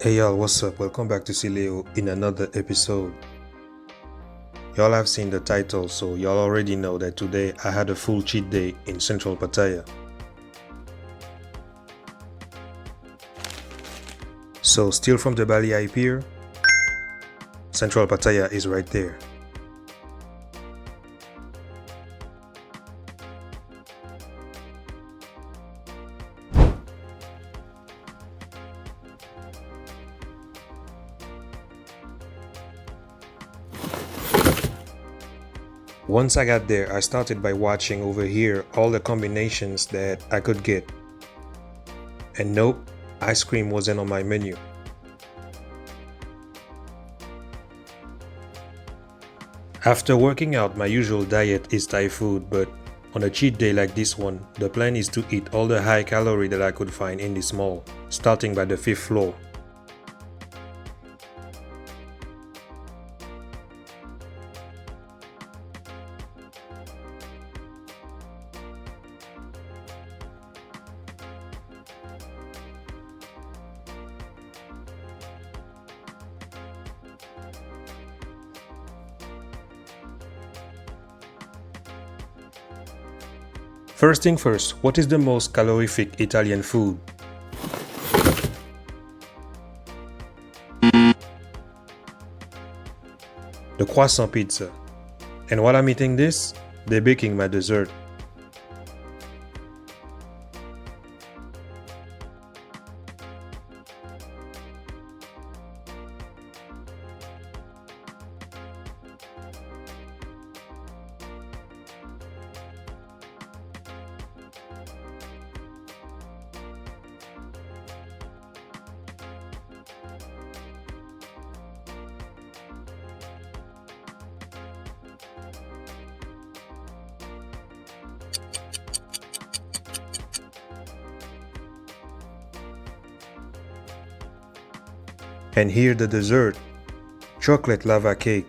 Hey y'all, what's up? Welcome back to Sileo in another episode. Y'all have seen the title, so y'all already know that today I had a full cheat day in Central Pattaya. So still from the Bali Pier, Central Pattaya is right there. Once I got there, I started by watching over here all the combinations that I could get. And nope, ice cream wasn't on my menu. After working out, my usual diet is Thai food, but on a cheat day like this one, the plan is to eat all the high calorie that I could find in this mall, starting by the 5th floor. First thing first, what is the most calorific Italian food? The croissant pizza. And while I'm eating this, they're baking my dessert. And here the dessert, chocolate lava cake.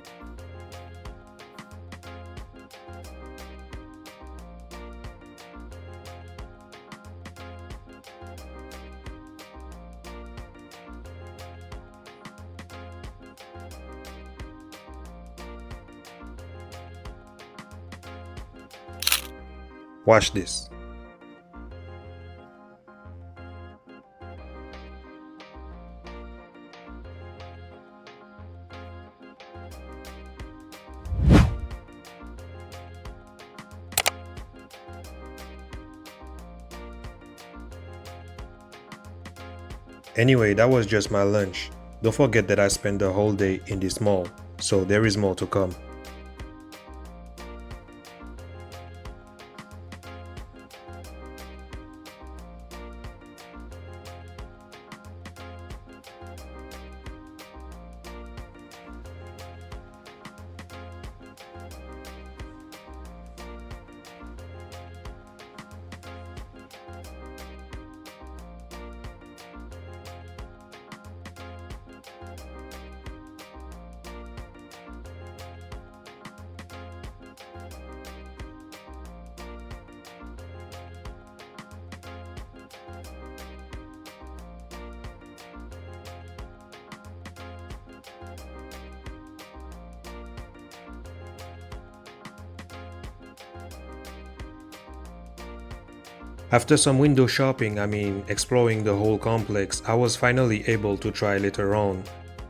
Watch this. Anyway, that was just my lunch. Don't forget that I spent the whole day in this mall, so there is more to come. After some window shopping, exploring the whole complex, I was finally able to try later on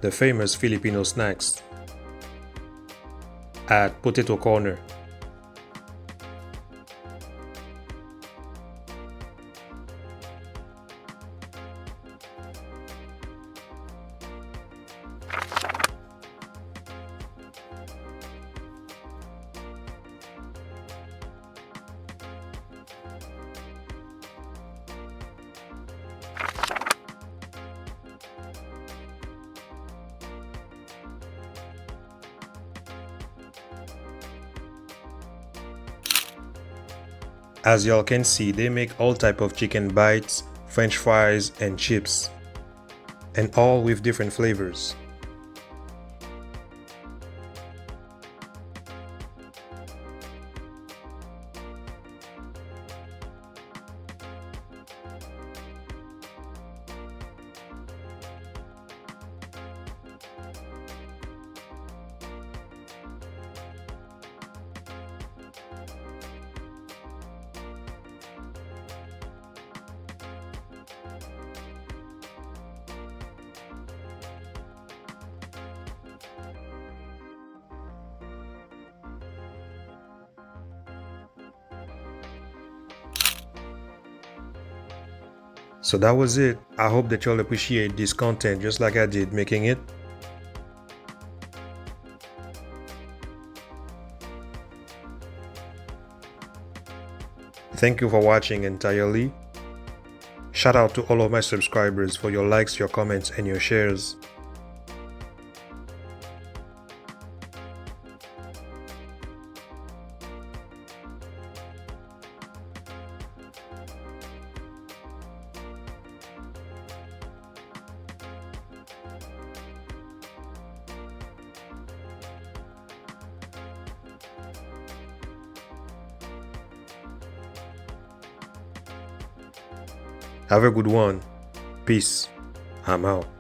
the famous Filipino snacks at Potato Corner. As y'all can see, they make all type of chicken bites, french fries and chips, and all with different flavors. So that was it. I hope that y'all appreciate this content just like I did making it. Thank you for watching entirely. Shout out to all of my subscribers for your likes, your comments, and your shares. Have a good one. Peace. I'm out.